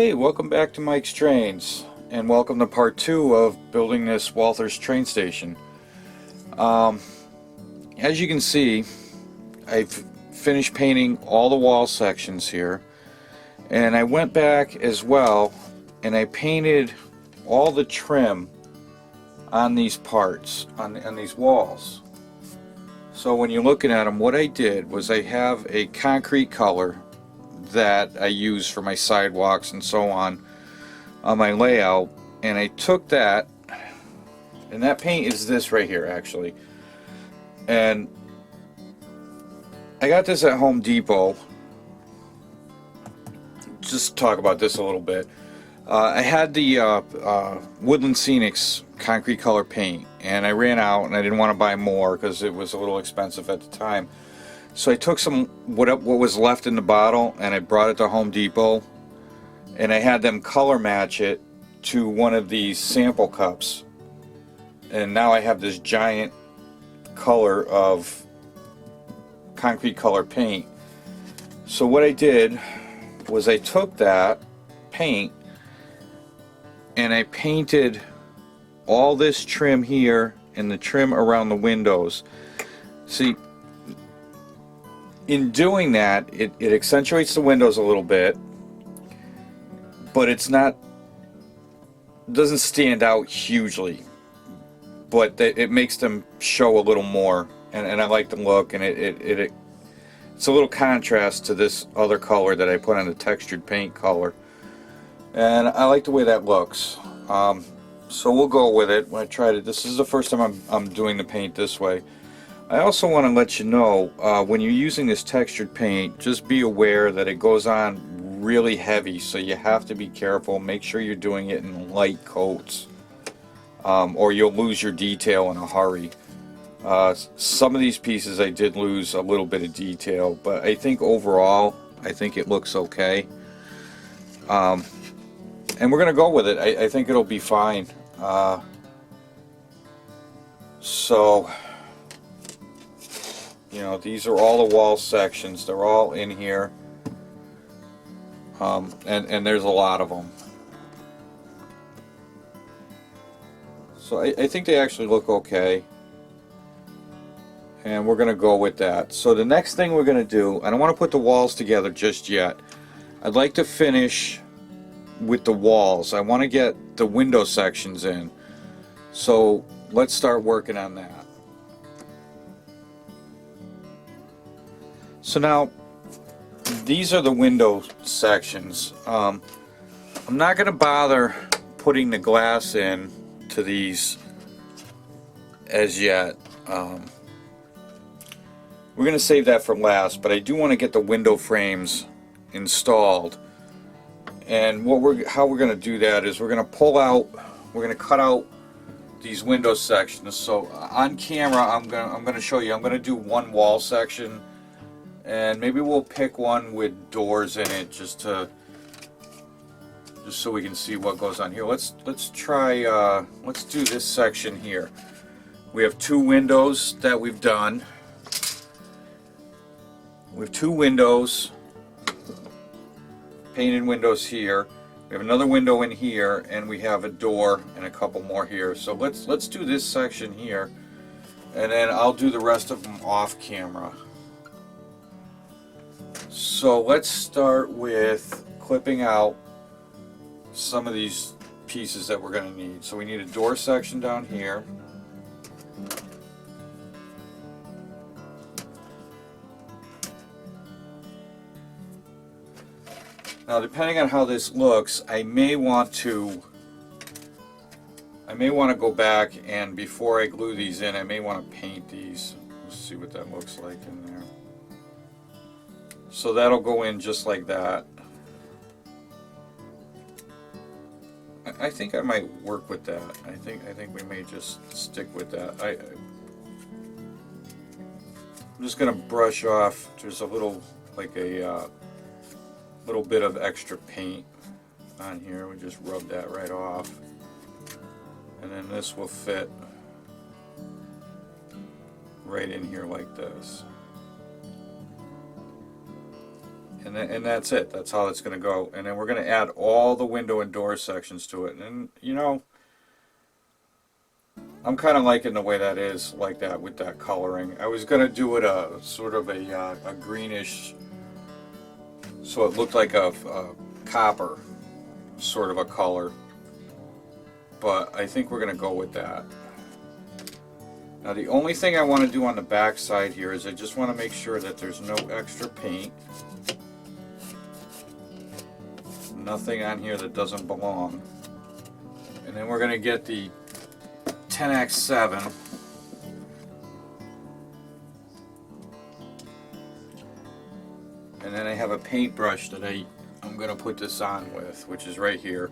Hey, welcome back to Mike's Trains, and welcome to part 2 of building this Walthers train station. As you can see, I've finished painting all the wall sections here, and I went back as well and I painted all the trim on these parts, on these walls. So when you're looking at them, what I did was I have a concrete color that I use for my sidewalks and so on my layout, and I took that, and that paint is this right here actually, and I got this at Home Depot. Just talk about this a little bit. I had the Woodland Scenics concrete color paint, and I ran out and I didn't want to buy more because it was a little expensive at the time. So I took some what was left in the bottle and I brought it to Home Depot, and I had them color match it to one of these sample cups, and now I have this giant color of concrete color paint. So what I did was I took that paint and I painted all this trim here and the trim around the windows. See, in doing that, it accentuates the windows a little bit, but doesn't stand out hugely, but it makes them show a little more, and I like the look, and it's a little contrast to this other color that I put on the textured paint color, and I like the way that looks. So we'll go with it. When I tried it, this is the first time I'm doing the paint this way. I also want to let you know, when you're using this textured paint, just be aware that it goes on really heavy, so you have to be careful. Make sure you're doing it in light coats, or you'll lose your detail in a hurry. Some of these pieces I did lose a little bit of detail, but I think overall, I think it looks okay. And we're going to go with it. I think it'll be fine. So, you know, these are all the wall sections. They're all in here. And there's a lot of them. So I think they actually look okay. And we're going to go with that. So the next thing we're going to do, I don't want to put the walls together just yet. I'd like to finish with the walls. I want to get the window sections in. So let's start working on that. So now, these are the window sections. I'm not going to bother putting the glass in to these as yet. We're going to save that for last, but I do want to get the window frames installed. And how we're going to do that is we're going to cut out these window sections. So on camera, I'm going to show you. I'm going to do one wall section, and maybe we'll pick one with doors in it just so we can see what goes on here. Let's try. Let's do this section here. We have two windows that we've done. We have two windows, painted windows here. We have another window in here, and we have a door and a couple more here. So let's do this section here, and then I'll do the rest of them off camera. So let's start with clipping out some of these pieces that we're going to need. So we need a door section down here. Now, depending on how this looks, I may want to go back, and before I glue these in, I may want to paint these. Let's see what that looks like in there. So that'll go in just like that. I think I might work with that. I think we may just stick with that. I'm just gonna brush off. There's a little, like a little bit of extra paint on here. We just rub that right off, and then this will fit right in here like this. And that's it. That's how it's going to go. And then we're going to add all the window and door sections to it. And, you know, I'm kind of liking the way that is, like that, with that coloring. I was going to do it a sort of a greenish, so it looked like a copper sort of a color. But I think we're going to go with that. Now the only thing I want to do on the back side here is I just want to make sure that there's no extra paint. Nothing on here that doesn't belong. And then we're going to get the 10x7. And then I have a paintbrush that I'm going to put this on with, which is right here.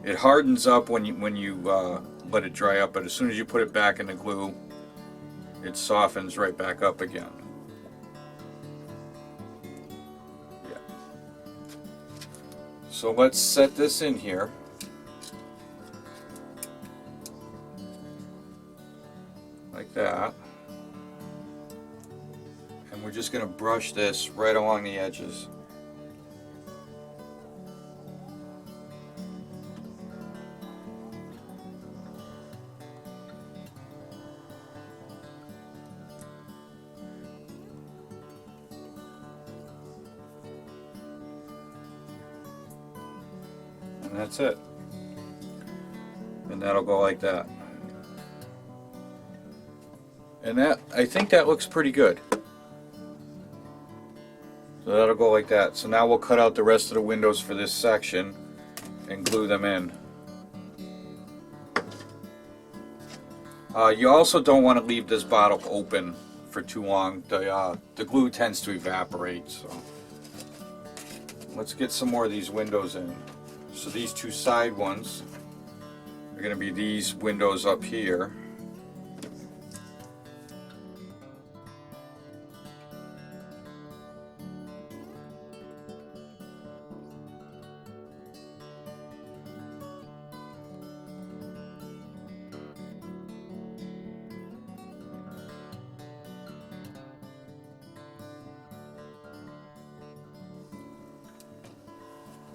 It hardens up when you let it dry up, but as soon as you put it back in the glue, it softens right back up again. Yeah. So let's set this in here. Like that. And we're just going to brush this right along the edges. And that's it. And that'll go like that. And that, I think that looks pretty good. So that'll go like that. So now we'll cut out the rest of the windows for this section and glue them in. You also don't want to leave this bottle open for too long. The glue tends to evaporate. So let's get some more of these windows in. So these two side ones are going to be these windows up here.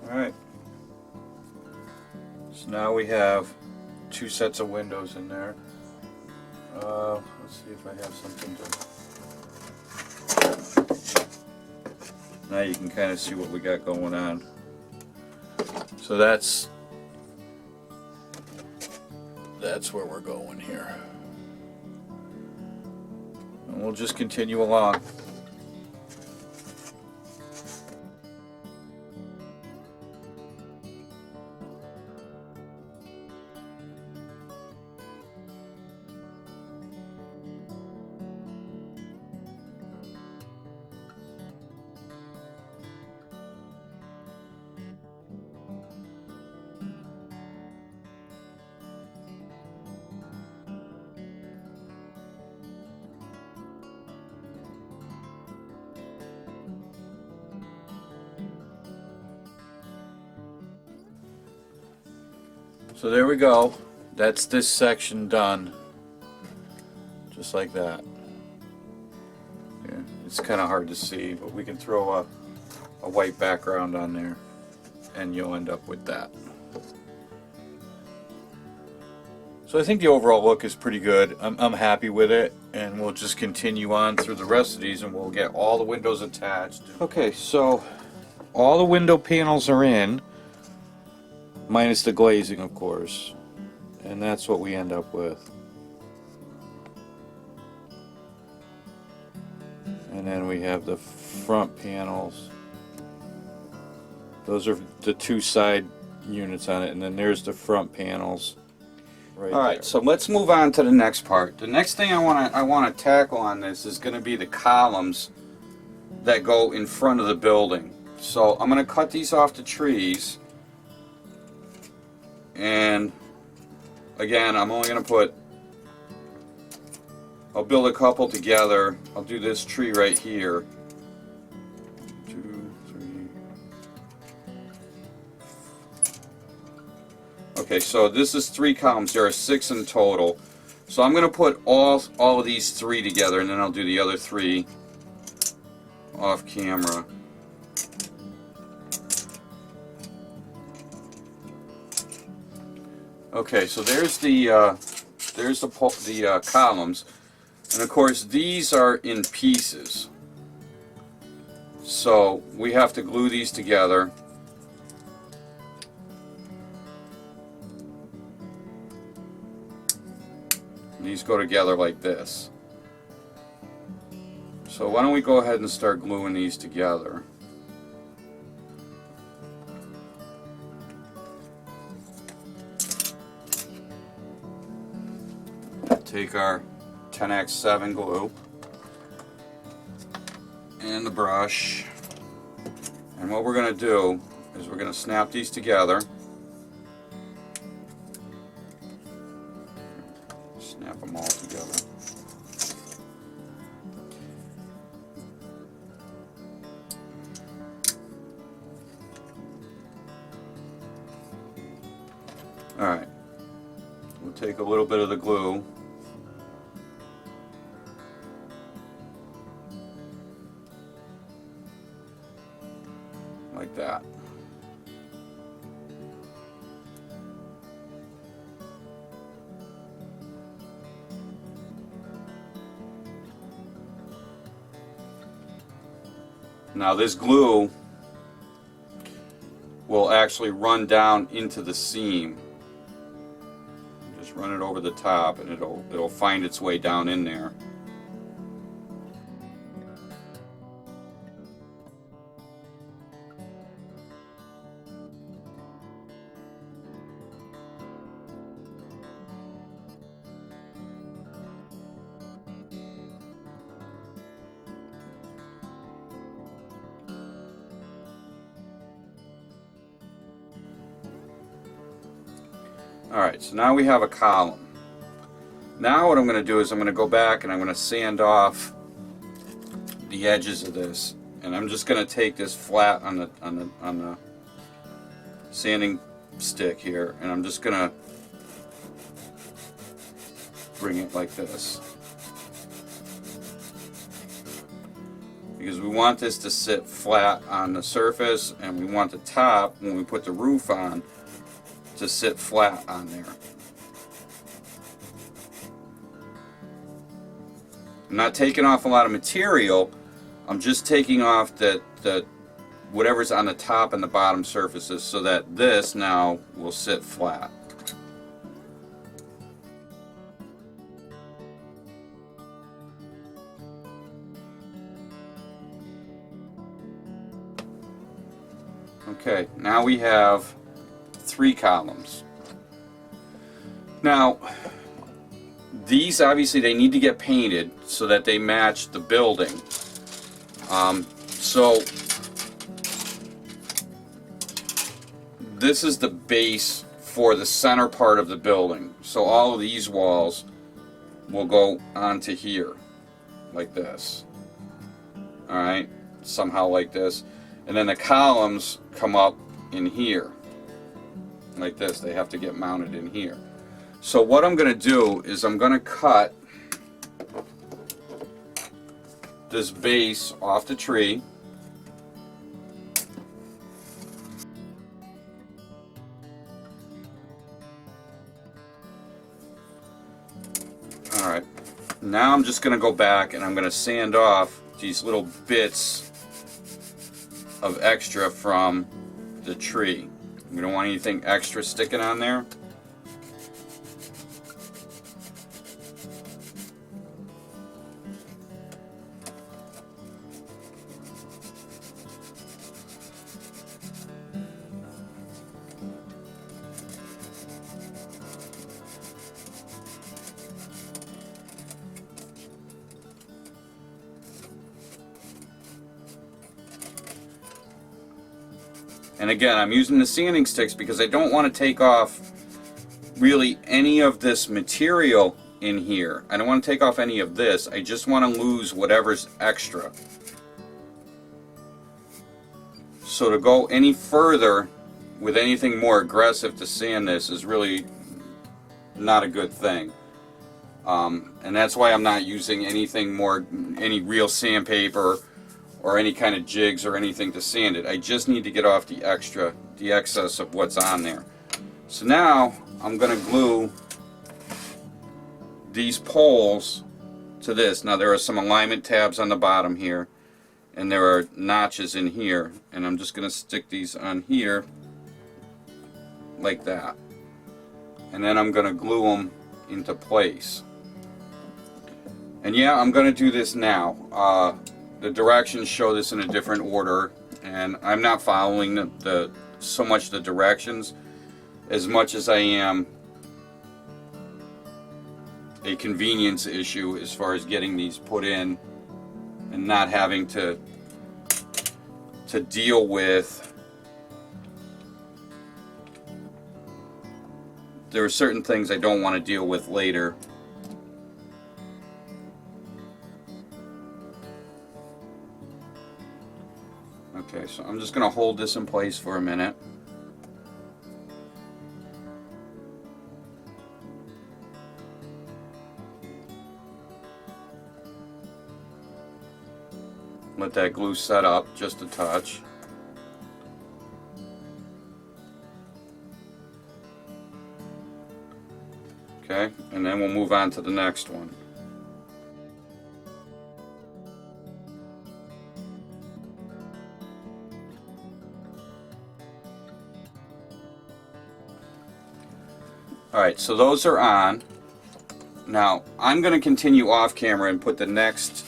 Alright, so now we have two sets of windows in there. Let's see if I have something to... Now you can kind of see what we got going on. So that's where we're going here. And we'll just continue along. So there we go. That's this section done. Just like that. Yeah, it's kind of hard to see, but we can throw a white background on there and you'll end up with that. So I think the overall look is pretty good. I'm happy with it, and we'll just continue on through the rest of these and we'll get all the windows attached. Okay, so all the window panels are in. Minus the glazing, of course, and that's what we end up with. And then we have the front panels. Those are the two side units on it, and then there's the front panels. Right. All right, so let's move on to the next part. The next thing I want to tackle on this is going to be the columns that go in front of the building. So I'm going to cut these off the trees. And again, I'm only going to I'll build a couple together. I'll do this tree right here. 2, 3. Okay, so this is 3 columns. There are 6 in total. So I'm going to put all of these 3 together, and then I'll do the other 3 off camera. Okay, so there's the columns, and of course these are in pieces. So we have to glue these together. These go together like this. So why don't we go ahead and start gluing these together. Take our 10x7 glue and the brush, and what we're going to do is we're going to snap these together. Snap them all together. Alright, we'll take a little bit of the glue. Like that. Now this glue will actually run down into the seam. Just run it over the top and it'll find its way down in there. Alright, so now we have a column. Now what I'm going to do is I'm going to go back and I'm going to sand off the edges of this, and I'm just going to take this flat on the sanding stick here, and I'm just going to bring it like this, because we want this to sit flat on the surface, and we want the top, when we put the roof on, to sit flat on there. I'm not taking off a lot of material, I'm just taking off the whatever's on the top and the bottom surfaces so that this now will sit flat. Okay, now we have 3 columns. Now these obviously they need to get painted so that they match the building. So this is the base for the center part of the building. So all of these walls will go onto here like this. Alright, somehow like this. And then the columns come up in here like this. They have to get mounted in here. So what I'm going to do is I'm going to cut this base off the tree. Alright, now I'm just going to go back and I'm going to sand off these little bits of extra from the tree. We don't want anything extra sticking on there. And again, I'm using the sanding sticks because I don't want to take off really any of this material in here. I don't want to take off any of this. I just want to lose whatever's extra. So to go any further with anything more aggressive to sand this is really not a good thing. And that's why I'm not using anything more, any real sandpaper or any kind of jigs or anything to sand it. I just need to get off the excess of what's on there. So now I'm going to glue these poles to this. Now there are some alignment tabs on the bottom here, and there are notches in here, and I'm just going to stick these on here like that, and then I'm going to glue them into place. And yeah, I'm going to do this now. The directions show this in a different order, and I'm not following so much the directions as much as I am a convenience issue as far as getting these put in and not having to deal with. There are certain things I don't want to deal with later. Okay, so I'm just going to hold this in place for a minute. Let that glue set up just a touch. Okay, and then we'll move on to the next one. Alright, so those are on. Now I'm going to continue off camera and put the next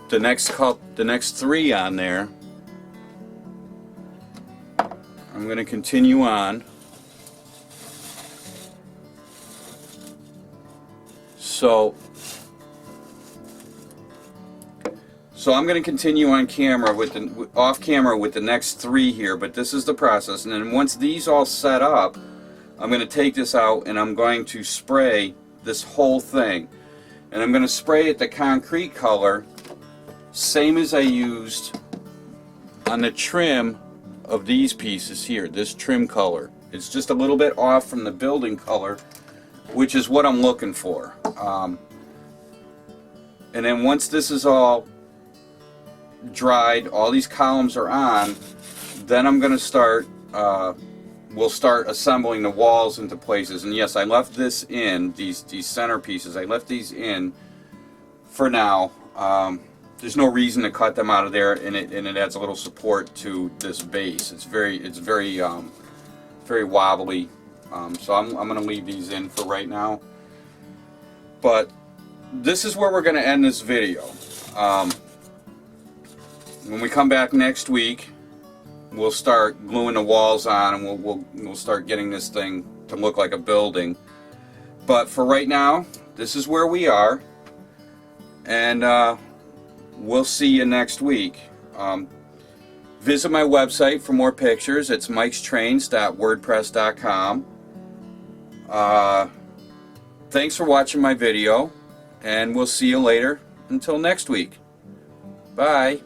three on there. I'm going to continue on. So I'm going to continue on camera off camera with the next three here, but this is the process. And then once these all set up, I'm going to take this out and I'm going to spray this whole thing. And I'm going to spray it the concrete color, same as I used on the trim of these pieces here, this trim color. It's just a little bit off from the building color, which is what I'm looking for. And then once this is all dried, all these columns are on, then I'm going to start, we'll start assembling the walls into places. And yes, I left this in, these center pieces, I left these in for now. There's no reason to cut them out of there, and it adds a little support to this base. It's very wobbly. So I'm going to leave these in for right now. But this is where we're going to end this video. When we come back next week, we'll start gluing the walls on, and we'll start getting this thing to look like a building. But for right now, this is where we are, and we'll see you next week. Visit my website for more pictures. It's mikestrains.wordpress.com. Thanks for watching my video, and we'll see you later. Until next week. Bye.